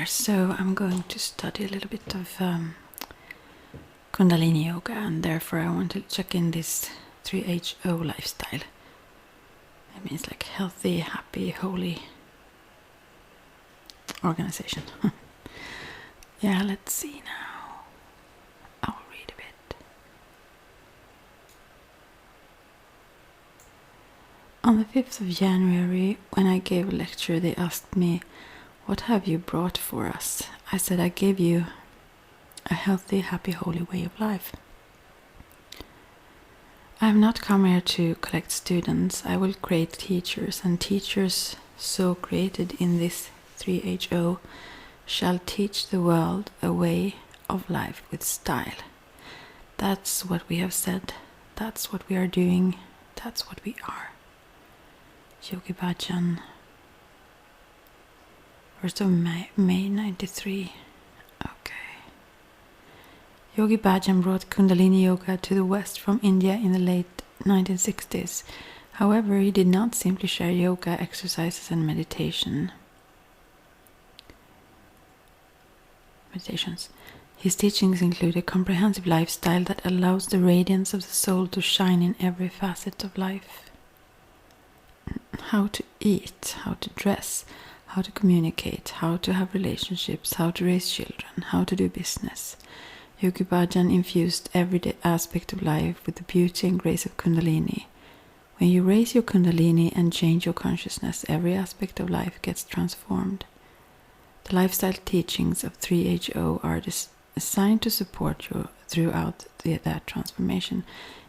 So I'm going to study a little bit of kundaliniyoga, and therefore I want to check in this 3HO lifestyle. It means like healthy, happy, holy organization. Yeah, let's see now. I'll read a bit. On the 5th of January, when I gave a lecture, they asked me, "What have you brought for us?" I said, "I gave you a healthy, happy, holy way of life." I have not come here to collect students. I will create teachers, and teachers so created in this 3HO shall teach the world a way of life with style. That's what we have said. That's what we are doing. That's what we are. Yogi Bhajan, 1st of May 93. Okay. Yogi Bhajan brought kundaliniyoga to the West from India in the late 1960s. However, he did not simply share yoga exercises and meditations. His teachings include a comprehensive lifestyle that allows the radiance of the soul to shine in every facet of life. How to eat, how to dress, how to communicate, how to have relationships, how to raise children, how to do business. Yogi Bhajan infused every aspect of life with the beauty and grace of Kundalini. When you raise your Kundalini and change your consciousness, every aspect of life gets transformed. The lifestyle teachings of 3HO are designed to support you throughout that transformation.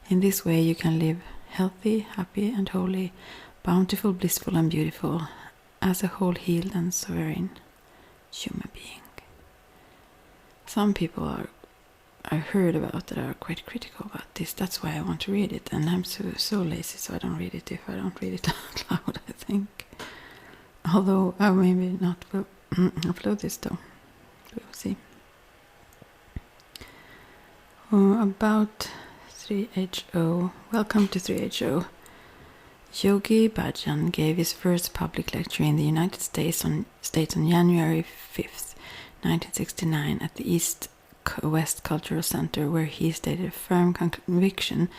In this way, you can live healthy, happy, and holy, bountiful, blissful, and beautiful, as a whole, healed, and sovereign human being. Some people I heard about that are quite critical about this. That's why I want to read it, and I'm so lazy, so I don't read it if I don't read it out loud, I think. Although I maybe not will upload this though. We'll see. About 3HO. Welcome to 3HO. Yogi Bhajan gave his first public lecture in the United States on January 5th, 1969 at the East-West Cultural Center, where he stated a firm conviction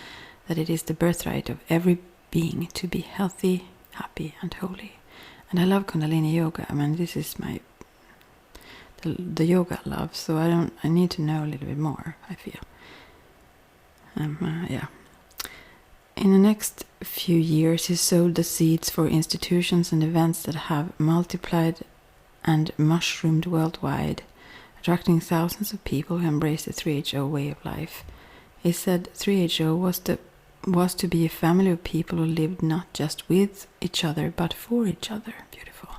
that it is the birthright of every being to be healthy, happy, and holy. And I love Kundalini Yoga. I mean, this is the yoga I love, so I need to know a little bit more, I feel. Yeah. In the next few years, he sowed the seeds for institutions and events that have multiplied and mushroomed worldwide, attracting thousands of people who embrace the 3HO way of life. He said 3HO was to be a family of people who lived not just with each other, but for each other. Beautiful.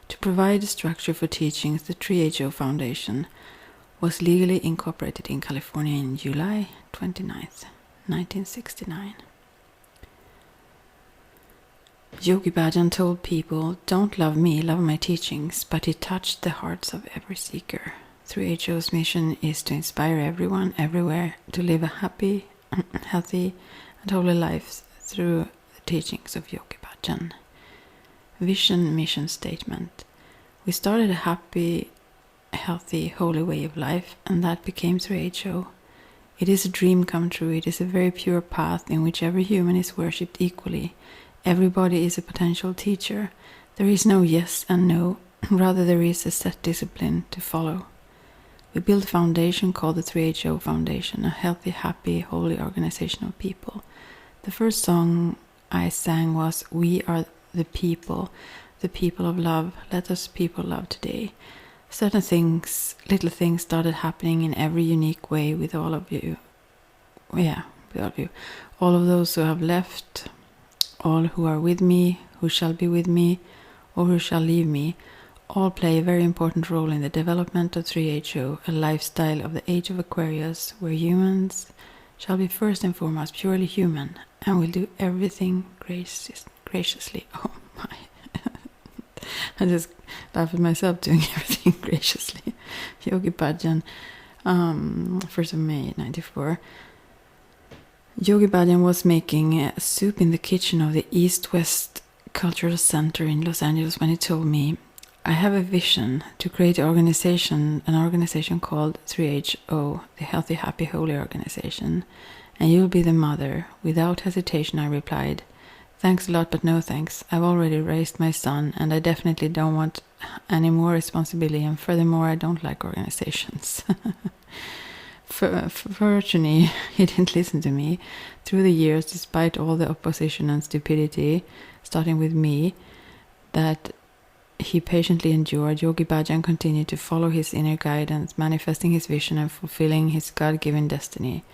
To provide a structure for teachings, the 3HO Foundation was legally incorporated in California in July 29th, 1969. Yogi Bhajan told people, "Don't love me, love my teachings," but he touched the hearts of every seeker. 3HO's mission is to inspire everyone, everywhere, to live a happy, healthy, and holy life through the teachings of Yogi Bhajan. Vision, mission statement. We started a happy, healthy, holy way of life, and that became 3HO. It is a dream come true. It is a very pure path in which every human is worshipped equally. Everybody is a potential teacher. There is no yes and no, rather there is a set discipline to follow. We built a foundation called the 3HO Foundation, a healthy, happy, holy organization of people. The first song I sang was "We Are the People of Love, let us people love today." Certain things, little things started happening in every unique way with all of you. Yeah, with all of you. All of those who have left, all who are with me, who shall be with me, or who shall leave me, all play a very important role in the development of 3HO, a lifestyle of the age of Aquarius, where humans shall be first and foremost purely human, and will do everything graciously. Oh my. I just laugh at myself doing everything graciously. Yogi Bhajan, 1st of May, 94. Yogi Bhajan was making soup in the kitchen of the East-West Cultural Center in Los Angeles when he told me, I have a vision to create an organization called 3HO, the Healthy, Happy, Holy Organization, and you'll be the mother. Without hesitation, I replied, thanks a lot, but no thanks. I've already raised my son, and I definitely don't want any more responsibility, and furthermore, I don't like organizations. Fortunately, he didn't listen to me. Through the years, despite all the opposition and stupidity, starting with me, that he patiently endured, Yogi Bhajan continued to follow his inner guidance, manifesting his vision and fulfilling his God-given destiny.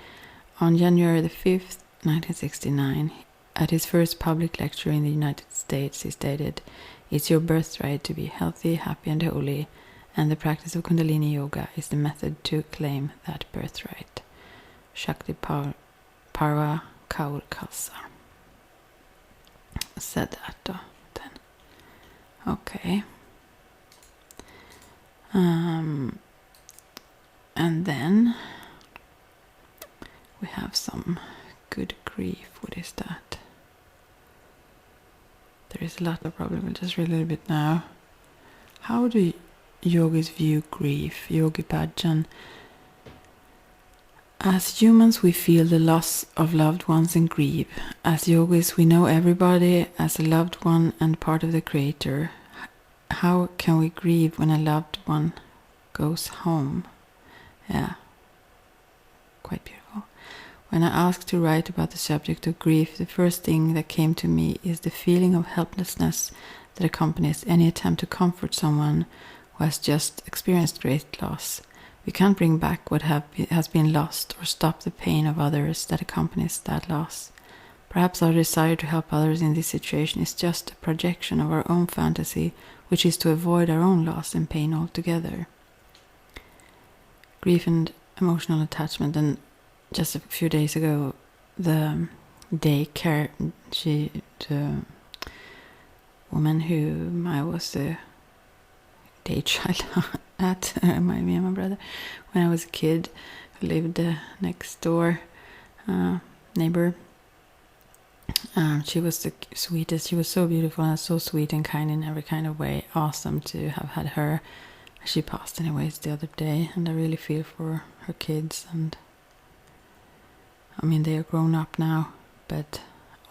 On January the 5th, 1969, at his first public lecture in the United States, he stated, "It's your birthright to be healthy, happy and holy, and the practice of kundaliniyoga is the method to claim that birthright." Shakti Parva Kaur Kalsa said that then. Okay. And then we have some good grief. What is that? There is a lot. I probably will just read a little bit now. How do yogis view grief? Yogi Bhajan. As humans, we feel the loss of loved ones and grieve. As yogis, we know everybody as a loved one and part of the Creator. How can we grieve when a loved one goes home? Yeah, quite beautiful. When I asked to write about the subject of grief, the first thing that came to me is the feeling of helplessness that accompanies any attempt to comfort someone who has just experienced great loss. We can't bring back what has been lost or stop the pain of others that accompanies that loss. Perhaps our desire to help others in this situation is just a projection of our own fantasy, which is to avoid our own loss and pain altogether. Grief and emotional attachment. And just a few days ago, the daycare, the woman whom I was a day child at, me and my brother, when I was a kid, who lived next door, neighbor. She was the sweetest. She was so beautiful and so sweet and kind in every kind of way. Awesome to have had her. She passed anyways the other day, and I really feel for her kids. And I mean, they are grown up now, but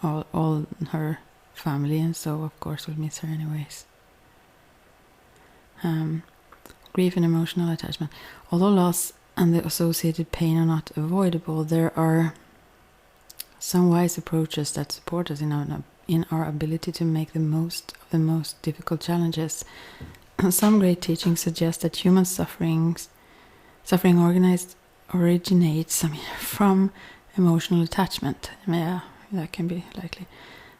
all her family and so of course will miss her anyways. Grief and emotional attachment. Although loss and the associated pain are not avoidable, there are some wise approaches that support us in our ability to make the most of the most difficult challenges. Some great teachings suggest that human suffering originates from emotional attachment. Yeah, that can be likely.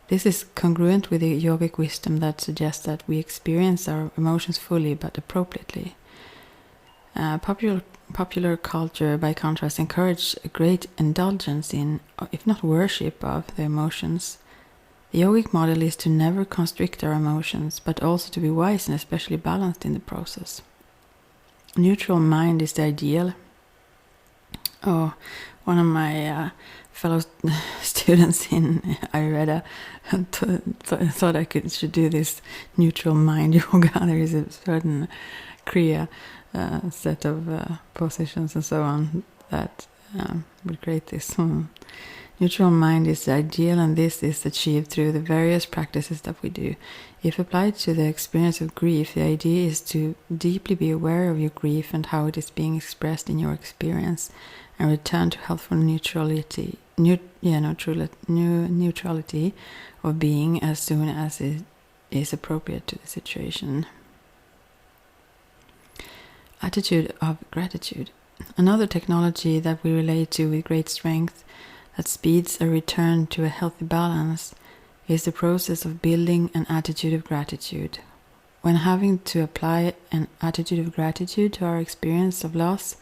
This is congruent with the yogic wisdom that suggests that we experience our emotions fully but appropriately. Popular culture, by contrast, encourages a great indulgence in, if not worship of, the emotions. The yogic model is to never constrict our emotions, but also to be wise and especially balanced in the process. Neutral mind is the ideal. Oh, one of my fellow students in Ayurveda thought I should do this neutral mind yoga. There is a certain kriya set of positions and so on that would create this. Neutral mind is the ideal, and this is achieved through the various practices that we do. If applied to the experience of grief, the idea is to deeply be aware of your grief and how it is being expressed in your experience, and return to healthful neutrality of being as soon as it is appropriate to the situation. Attitude of gratitude. Another technology that we relate to with great strength that speeds a return to a healthy balance is the process of building an attitude of gratitude. When having to apply an attitude of gratitude to our experience of loss,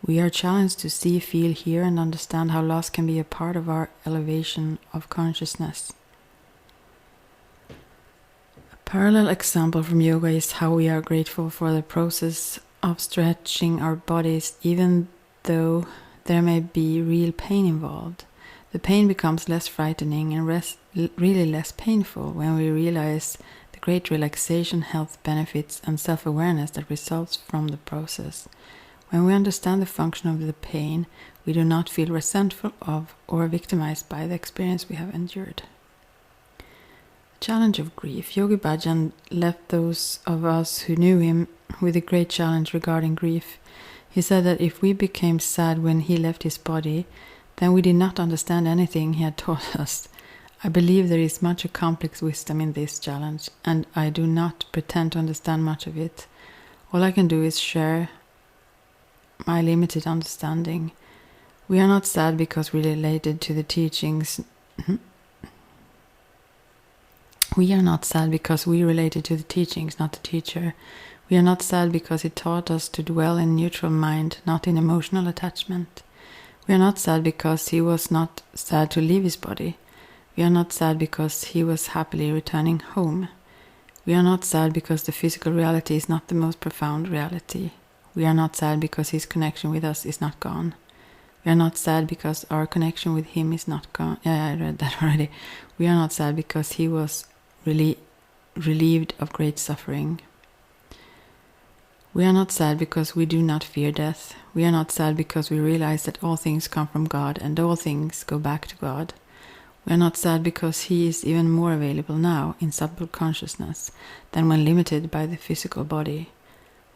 we are challenged to see, feel, hear, and understand how loss can be a part of our elevation of consciousness. A parallel example from yoga is how we are grateful for the process of stretching our bodies, even though there may be real pain involved. The pain becomes less frightening and really less painful when we realize the great relaxation, health benefits, and self-awareness that results from the process. When we understand the function of the pain, we do not feel resentful of or victimized by the experience we have endured. Challenge of grief. Yogi Bhajan left those of us who knew him with a great challenge regarding grief. He said that if we became sad when he left his body, then we did not understand anything he had taught us. I believe there is much a complex wisdom in this challenge, and I do not pretend to understand much of it. All I can do is share my limited understanding. We are not sad because we related to the teachings. We are not sad because we related to the teachings, not the teacher. We are not sad because he taught us to dwell in neutral mind, not in emotional attachment. We are not sad because he was not sad to leave his body. We are not sad because he was happily returning home. We are not sad because the physical reality is not the most profound reality. We are not sad because his connection with us is not gone. We are not sad because our connection with him is not gone. Yeah, I read that already. We are not sad because he was relieved of great suffering. We are not sad because we do not fear death. We are not sad because we realize that all things come from God and all things go back to God. We are not sad because he is even more available now in subtle consciousness than when limited by the physical body.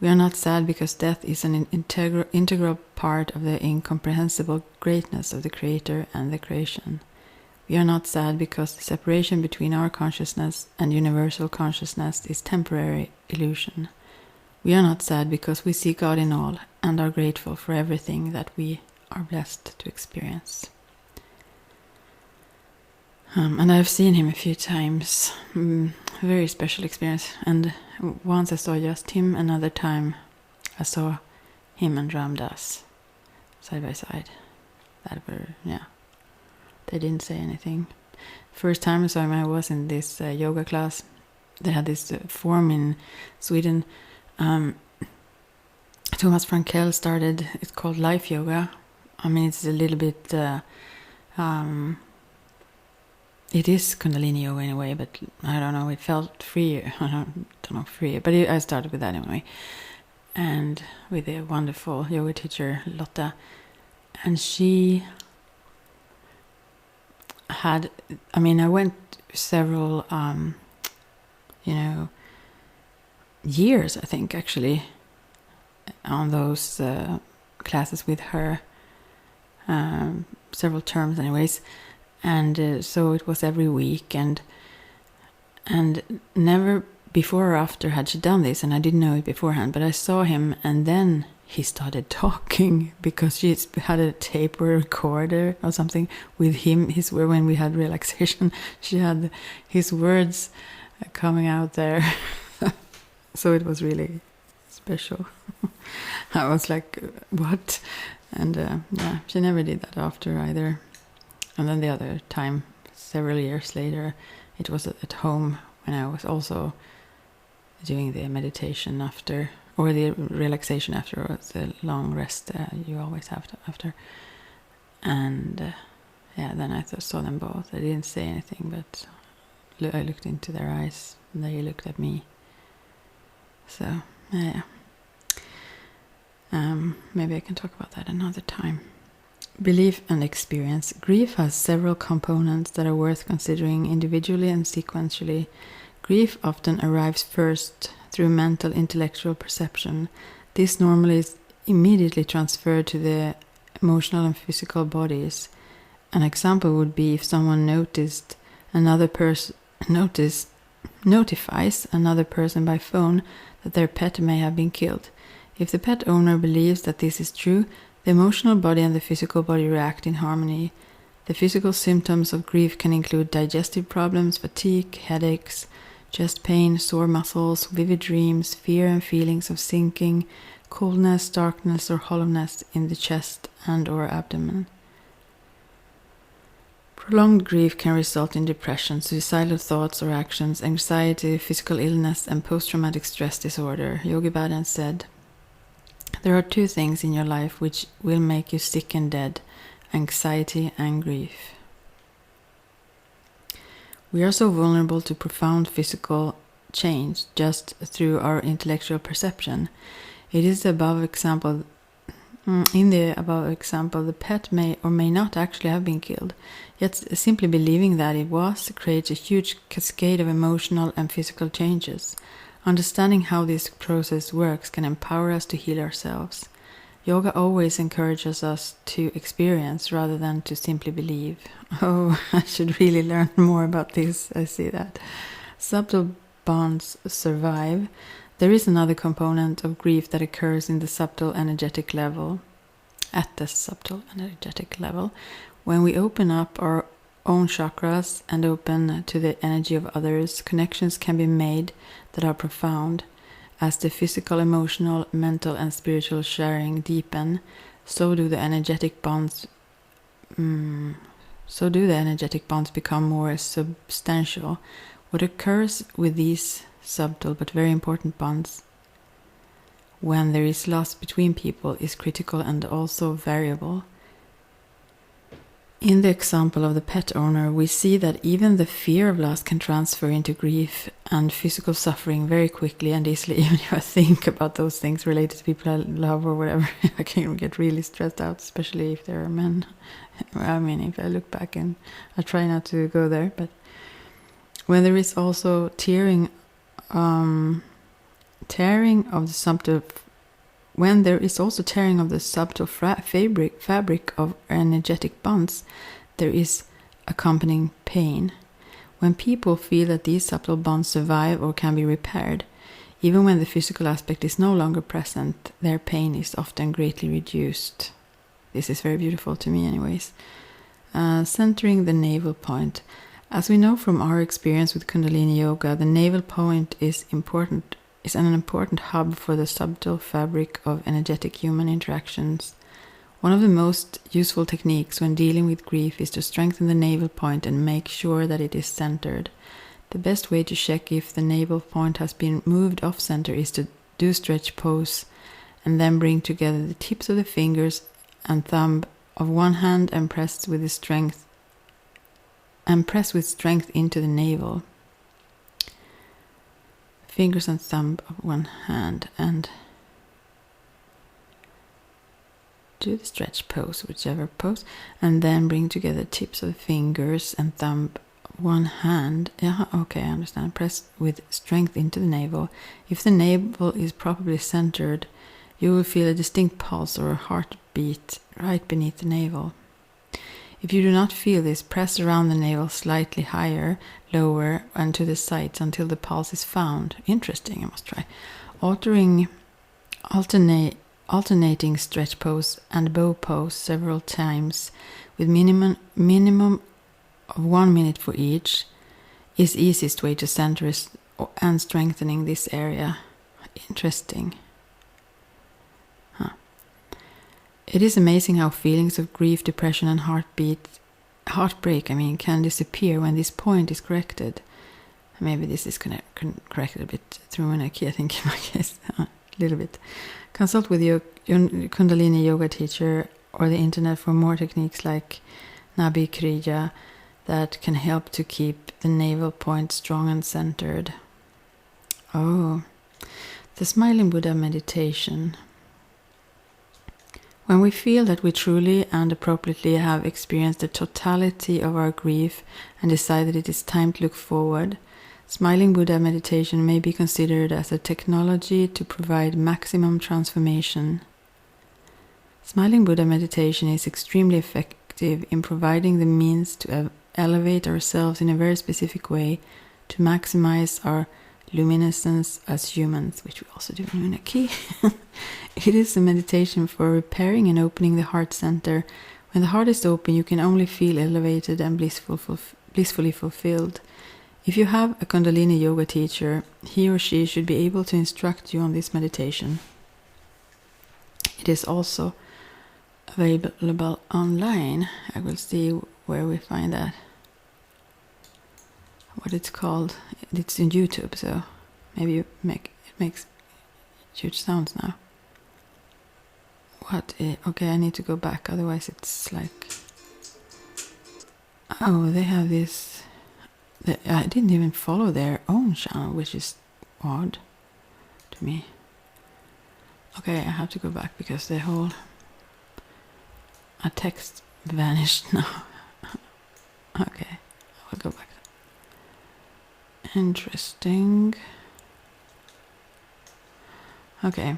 We are not sad because death is an integral part of the incomprehensible greatness of the Creator and the creation. We are not sad because the separation between our consciousness and universal consciousness is temporary illusion. We are not sad because we see God in all and are grateful for everything that we are blessed to experience. And I've seen him a few times. Very special experience. And once I saw just him, another time I saw him and Ram Dass side by side. They didn't say anything. First time I saw him, I was in this yoga class. They had this form in Sweden. Thomas Frankl started. It's called Life Yoga. I mean, it's a little bit. It is kundaliniyoga in a way, but I don't know. It felt free. I don't know, free. But I started with that anyway, and with a wonderful yoga teacher, Lotta, and she had. I mean, I went several, years. I think actually, on those classes with her, several terms, anyways. And so it was every week, and never before or after had she done this, and I didn't know it beforehand, but I saw him, and then he started talking because she had a tape recorder or something with him. When we had relaxation, she had his words coming out there. So it was really special. I was like, what? And she never did that after either. And then the other time, several years later, it was at home when I was also doing the meditation after, or the relaxation after, or the long rest you always have after. And then I saw them both. I didn't say anything, but I looked into their eyes, and they looked at me. So, maybe I can talk about that another time. Belief and experience. Grief has several components that are worth considering individually and sequentially. Grief often arrives first through mental intellectual perception. This normally is immediately transferred to the emotional and physical bodies. An example would be if someone notifies another person by phone that their pet may have been killed. If the pet owner believes that this is true, the emotional body and the physical body react in harmony. The physical symptoms of grief can include digestive problems, fatigue, headaches, chest pain, sore muscles, vivid dreams, fear and feelings of sinking, coldness, darkness, or hollowness in the chest and/or abdomen. Prolonged grief can result in depression, suicidal thoughts or actions, anxiety, physical illness, and post-traumatic stress disorder. Yogi Bhajan said, "There are two things in your life which will make you sick and dead: anxiety and grief." We are so vulnerable to profound physical change just through our intellectual perception. It is above example. In the above example, the pet may or may not actually have been killed, yet simply believing that it was creates a huge cascade of emotional and physical changes. Understanding how this process works can empower us to heal ourselves. Yoga always encourages us to experience rather than to simply believe. Oh, I should really learn more about this, I see that. Subtle bonds survive. There is another component of grief that occurs in the subtle energetic level. At the subtle energetic level, when we open up our own chakras and open to the energy of others, connections can be made that are profound. As the physical, emotional, mental, and spiritual sharing deepen, so do the energetic bonds. Become more substantial. What occurs with these subtle but very important bonds when there is loss between people is critical and also variable. In the example of the pet owner, we see that even the fear of loss can transfer into grief and physical suffering very quickly and easily. Even if I think about those things related to people I love or whatever, I can get really stressed out, especially if there are men. I mean, if I look back, and I try not to go there, but when there is also tearing of the subtle, when there is also tearing of the subtle fabric of energetic bonds, there is accompanying pain. When people feel that these subtle bonds survive or can be repaired, even when the physical aspect is no longer present, their pain is often greatly reduced. This is very beautiful to me anyways. Centering the navel point. As we know from our experience with Kundaliniyoga, the navel point is an important hub for the subtle fabric of energetic human interactions. One of the most useful techniques when dealing with grief is to strengthen the navel point and make sure that it is centered. The best way to check if the navel point has been moved off center is to do stretch pose and then bring together the tips of the fingers and thumb of one hand and press with strength into the navel. Fingers and thumb of one hand, and do the stretch pose, whichever pose, and then bring together tips of the fingers and thumb of one hand. Yeah, okay, I understand. Press with strength into the navel. If the navel is properly centered, you will feel a distinct pulse or a heartbeat right beneath the navel. If you do not feel this, press around the navel slightly higher, lower, and to the sides until the pulse is found. Interesting, I must try. Alternating stretch pose and bow pose several times with minimum of 1 minute for each is easiest way to center and strengthening this area. Interesting. It is amazing how feelings of grief, depression, and heartbreak, can disappear when this point is corrected. Maybe this is corrected a bit through Manaki, I think, in my case, a little bit. Consult with your Kundalini yoga teacher or the internet for more techniques like Nabi Kriya that can help to keep the navel point strong and centered. Oh, the Smiling Buddha meditation. When we feel that we truly and appropriately have experienced the totality of our grief and decide that it is time to look forward, Smiling Buddha meditation may be considered as a technology to provide maximum transformation. Smiling Buddha meditation is extremely effective in providing the means to elevate ourselves in a very specific way to maximize our luminescence as humans, which we also do in Unaki. It is a meditation for repairing and opening the heart center. When the heart is open, you can only feel elevated and blissfully fulfilled. If you have a Kundalini yoga teacher, he or she should be able to instruct you on this meditation. It is also available online. I will see where we find that. What it's called. It's in YouTube, so maybe it makes huge sounds now. Okay, I need to go back, otherwise it's like... Oh, they have this... I didn't even follow their own channel, which is odd to me. Okay, I have to go back because the whole text vanished now. Okay, I'll go back. Interesting. Okay.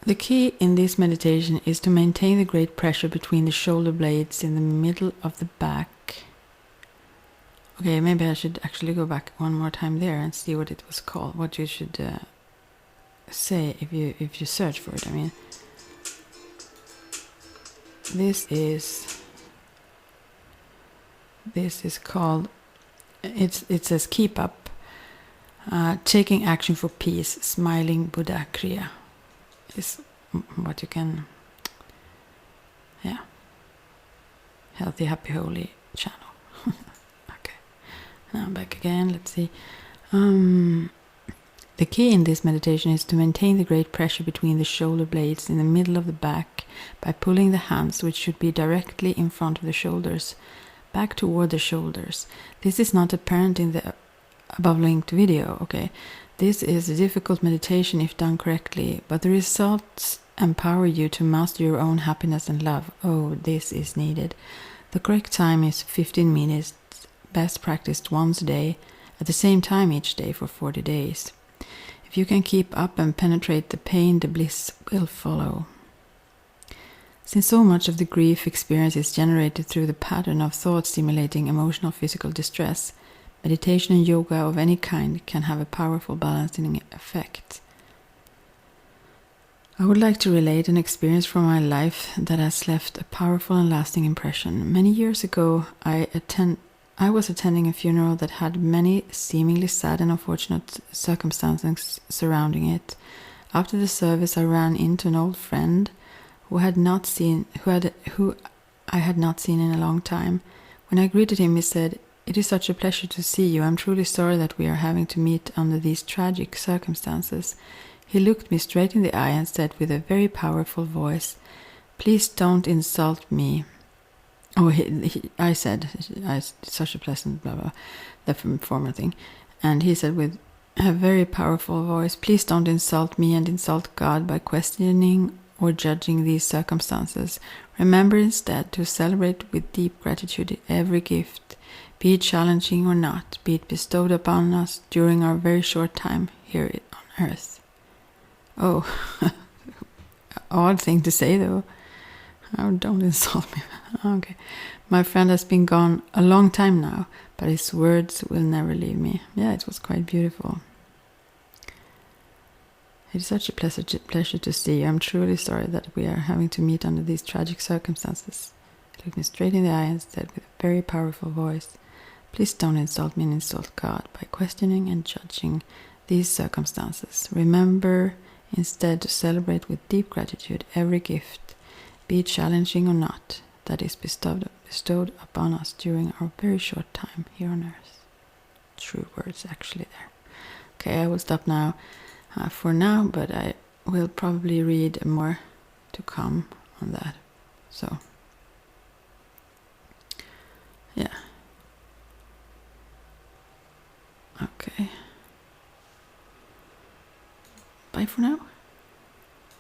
The key in this meditation is to maintain the great pressure between the shoulder blades in the middle of the back. Okay, maybe I should actually go back one more time there and see what it was called. What you should say if you search for it. I mean, this is called. It says keep up, taking action for peace, smiling Buddha Kriya. Is what you can, healthy, happy, holy channel. Okay, now I'm back again. Let's see. The key in this meditation is to maintain the great pressure between the shoulder blades in the middle of the back by pulling the hands, which should be directly in front of the shoulders, back toward the shoulders. This is not apparent in the above linked video, okay? This is a difficult meditation if done correctly, but the results empower you to master your own happiness and love. Oh, this is needed. The correct time is 15 minutes, best practiced once a day, at the same time each day for 40 days. If you can keep up and penetrate the pain, the bliss will follow. Since so much of the grief experience is generated through the pattern of thought stimulating emotional physical distress, meditation and yoga of any kind can have a powerful balancing effect. I would like to relate an experience from my life that has left a powerful and lasting impression. Many years ago, I was attending a funeral that had many seemingly sad and unfortunate circumstances surrounding it. After the service, I ran into an old friend who I had not seen in a long time. When I greeted him, he said, "It is such a pleasure to see you. I'm truly sorry that we are having to meet under these tragic circumstances." He looked me straight in the eye and said with a very powerful voice, "Please don't insult me." Oh, I said, such a pleasant blah blah, the former thing. And he said with a very powerful voice, "Please don't insult me and insult God by questioning or judging these circumstances. Remember instead to celebrate with deep gratitude every gift, be it challenging or not, be it bestowed upon us during our very short time here on earth." Oh, odd thing to say though. Oh, don't insult me. Okay. My friend has been gone a long time now, but his words will never leave me. Yeah, it was quite beautiful. It is such a pleasure to see you. I'm truly sorry that we are having to meet under these tragic circumstances. He looked me straight in the eye and said with a very powerful voice, "Please don't insult me and insult God by questioning and judging these circumstances. Remember instead to celebrate with deep gratitude every gift, be it challenging or not, that is bestowed upon us during our very short time here on earth." True words actually there. Okay, I will stop now for now, but I will probably read more to come on that. So, yeah. Okay. Bye for now.